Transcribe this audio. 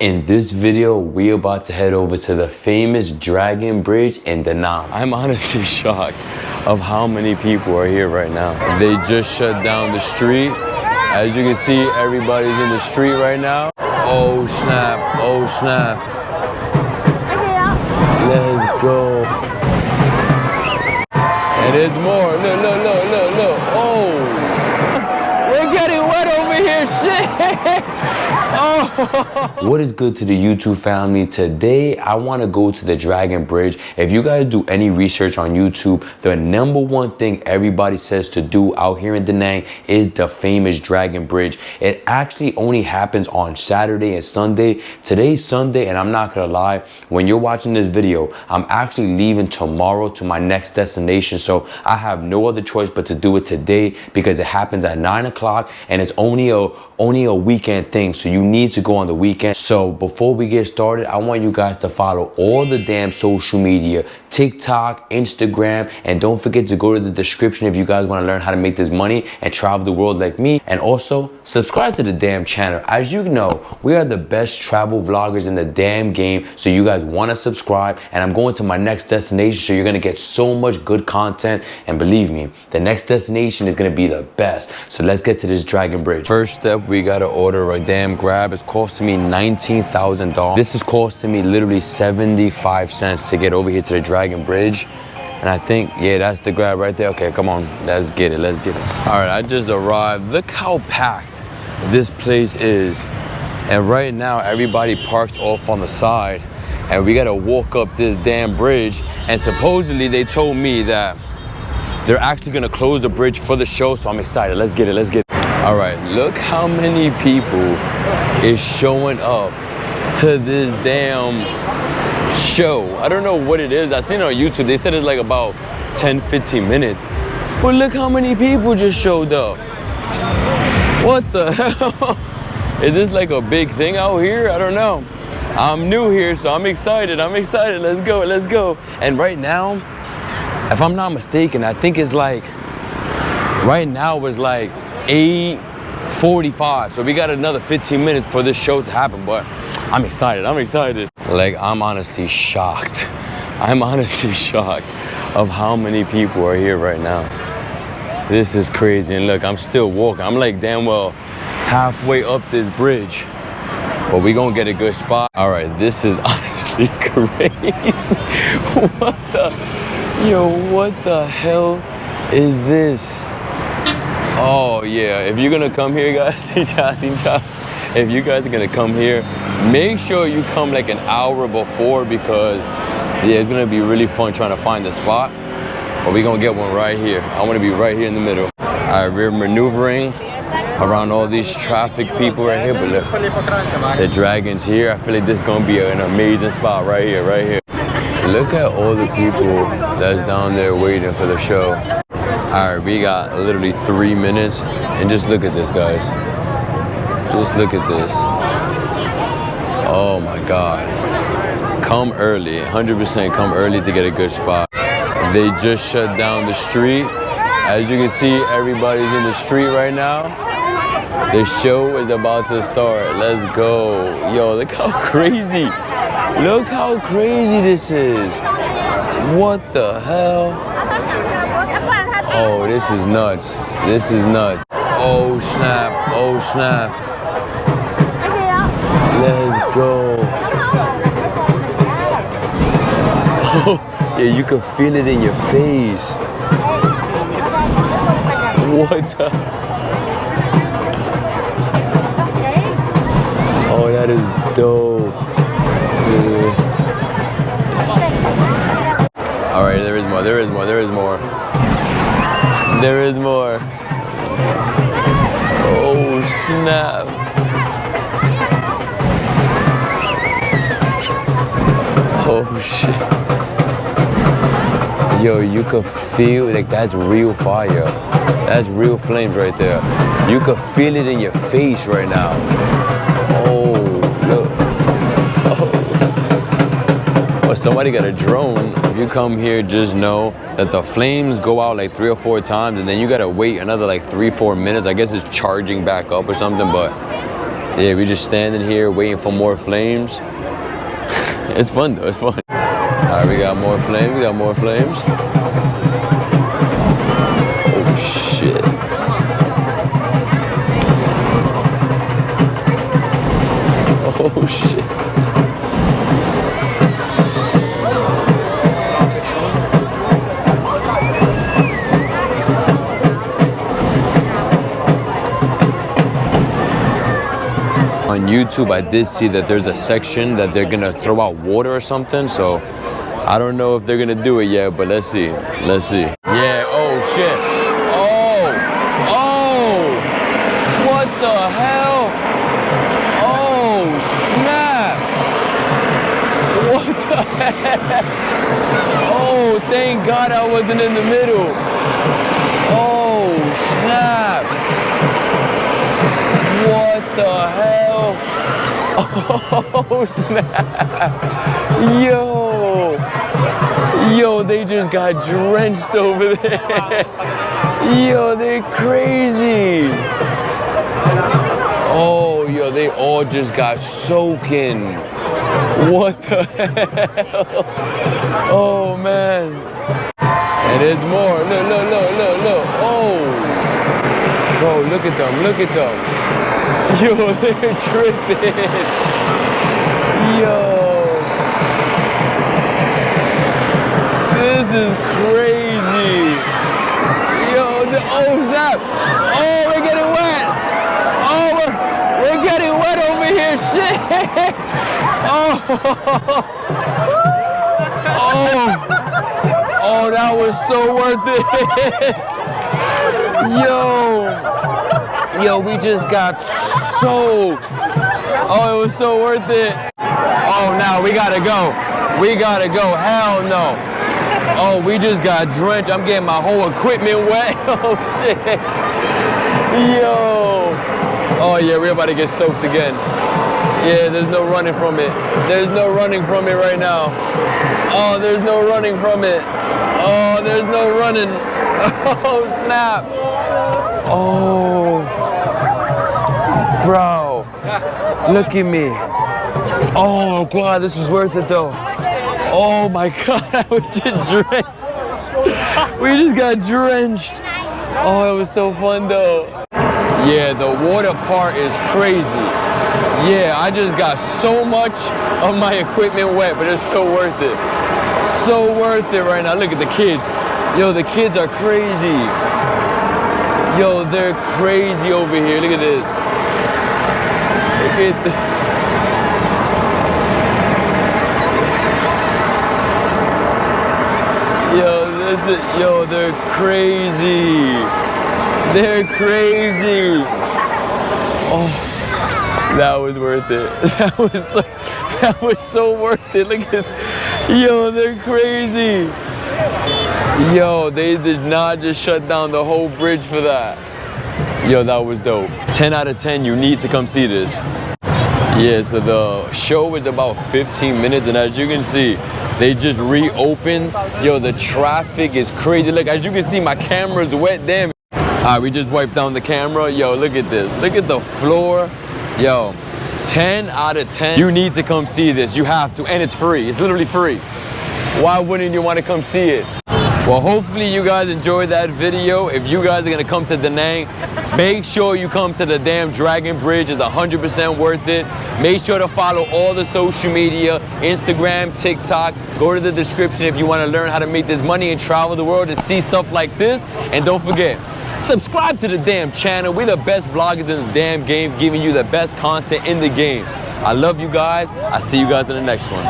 In this video, we're about to head over to the famous Dragon Bridge in Da Nang. I'm honestly shocked of how many people are here right now. They just shut down the street. As you can see, everybody's in the street right now. Oh snap, oh snap. Let's go. And there's more. Look, look, look, look, look. Oh. We're getting wet over here, shit. Oh. What is good to the YouTube family? Today I want to go to the Dragon Bridge. If you guys do any research on YouTube, the number one thing everybody says to do out here in Da Nang is the famous Dragon Bridge. It actually only happens on Saturday and Sunday. Today's Sunday, and I'm not gonna lie, when you're watching this video, I'm actually leaving tomorrow to my next destination, so I have no other choice but to do it today because it happens at 9 o'clock and it's only a weekend thing, so you need to go on the weekend. So before we get started, I want you guys to follow all the damn social media, TikTok, Instagram, and don't forget to go to the description if you guys want to learn how to make this money and travel the world like me. And also subscribe to the damn channel. As you know, we are the best travel vloggers in the damn game, so you guys want to subscribe. And I'm going to my next destination, so you're gonna get so much good content, and believe me, the next destination is gonna be the best. So let's get to this Dragon Bridge. First step, we gotta order a damn Grab. It's costing me $19,000. This is costing me literally 75 cents to get over here to the Dragon Bridge. And I think, yeah, that's the Grab right there. Okay, come on, let's get it, let's get it. All right, I just arrived. Look how packed this place is. And right now, everybody parked off on the side, and we gotta walk up this damn bridge. And supposedly they told me that they're actually gonna close the bridge for the show, so I'm excited. Let's get it, let's get it. All right, look how many people is showing up to this damn show. I don't know what it is. I seen it on YouTube. They said it's like about 10-15 minutes. But look how many people just showed up. What the hell? Is this like a big thing out here? I don't know. I'm new here, so I'm excited. I'm excited. Let's go, let's go. And right now, if I'm not mistaken, I think it's like, right now it's like 8:45, so we got another 15 minutes for this show to happen, but I'm excited, I'm excited. Like, I'm honestly shocked. I'm honestly shocked of how many people are here right now. This is crazy, and look, I'm still walking. I'm like damn well halfway up this bridge, but we gonna get a good spot. All right, this is honestly crazy. What the, yo, what the hell is this? Oh yeah, if you're gonna come here, guys, if you guys are gonna come here, make sure you come like an hour before, because yeah, it's gonna be really fun trying to find the spot. But we're gonna get one right here. I wanna be right here in the middle. All right, we're maneuvering around all these traffic people right here, but look, the Dragon's here. I feel like this is gonna be an amazing spot right here, right here. Look at all the people that's down there waiting for the show. All right, we got literally 3 minutes, and just look at this, guys. Just look at this. Oh my God. Come early, 100% come early to get a good spot. They just shut down the street. As you can see, everybody's in the street right now. The show is about to start. Let's go. Yo, look how crazy. Look how crazy this is. What the hell? Oh, this is nuts. This is nuts. Oh snap, oh snap. Let's go. Oh, yeah, you can feel it in your face. What the? Oh, that is dope. Yeah. All right, there is more, there is more, there is more. There is more. Oh snap. Oh shit. Yo, you can feel, like, that's real fire. That's real flames right there. You can feel it in your face right now. Oh, look. Oh. But somebody got a drone. If you come here, just know that the flames go out like 3 or 4 times, and then you gotta wait another like 3-4 minutes. I guess it's charging back up or something, but Yeah, we just standing here waiting for more flames. It's fun though, it's fun. All right, we got more flames, we got more flames. Oh shit. Oh shit. On YouTube, I did see that there's a section that they're gonna throw out water or something, so I don't know if they're gonna do it yet, but let's see. Let's see. Yeah, oh shit. Oh, oh, what the hell? Oh, snap. What the heck? Oh, thank God I wasn't in the middle. Oh, snap. What the hell? Oh, snap. Yo, they just got drenched over there. Yo, they crazy. Oh, yo, they all just got soaking. What the hell? Oh, man. And there's more. Look. Oh. Bro, look at them, look at them. Yo, they're tripping. Yo. This is crazy. Yo, oh snap. Oh, we're getting wet. Oh, we're getting wet over here, shit. Oh. Oh, that was so worth it. Yo, we just got soaked. Oh, it was so worth it. Oh, now we gotta go. We gotta go, hell no. Oh, we just got drenched. I'm getting my whole equipment wet. Oh, shit. Yo. Oh, yeah, we're about to get soaked again. Yeah, there's no running from it. There's no running from it right now. Oh, there's no running from it. Oh, there's no running. Oh, snap. Oh, bro, look at me. Oh, God, this was worth it, though. Oh, my God, I was just drenched. We just got drenched. Oh, it was so fun, though. Yeah, the water part is crazy. Yeah, I just got so much of my equipment wet, but it's so worth it. So worth it right now. Look at the kids. Yo, the kids are crazy. Yo, they're crazy over here. Look at this. Look at this. Yo, they're crazy. They're crazy. Oh, that was worth it. That was so worth it. Look at, yo, they're crazy. Yo, they did not just shut down the whole bridge for that. Yo, that was dope. 10 out of 10, you need to come see this. Yeah, so the show is about 15 minutes, and as you can see, they just reopened. Yo, the traffic is crazy. Look, as you can see, my camera's wet, damn. All right, we just wiped down the camera. Yo, look at this. Look at the floor. Yo, 10 out of 10. You need to come see this. You have to, and it's free. It's literally free. Why wouldn't you want to come see it? Well, hopefully you guys enjoyed that video. If you guys are gonna come to Da Nang, make sure you come to the damn Dragon Bridge. It's 100% worth it. Make sure to follow all the social media, Instagram, TikTok. Go to the description if you wanna learn how to make this money and travel the world and see stuff like this. And don't forget, subscribe to the damn channel. We're the best vloggers in the damn game, giving you the best content in the game. I love you guys. I'll see you guys in the next one.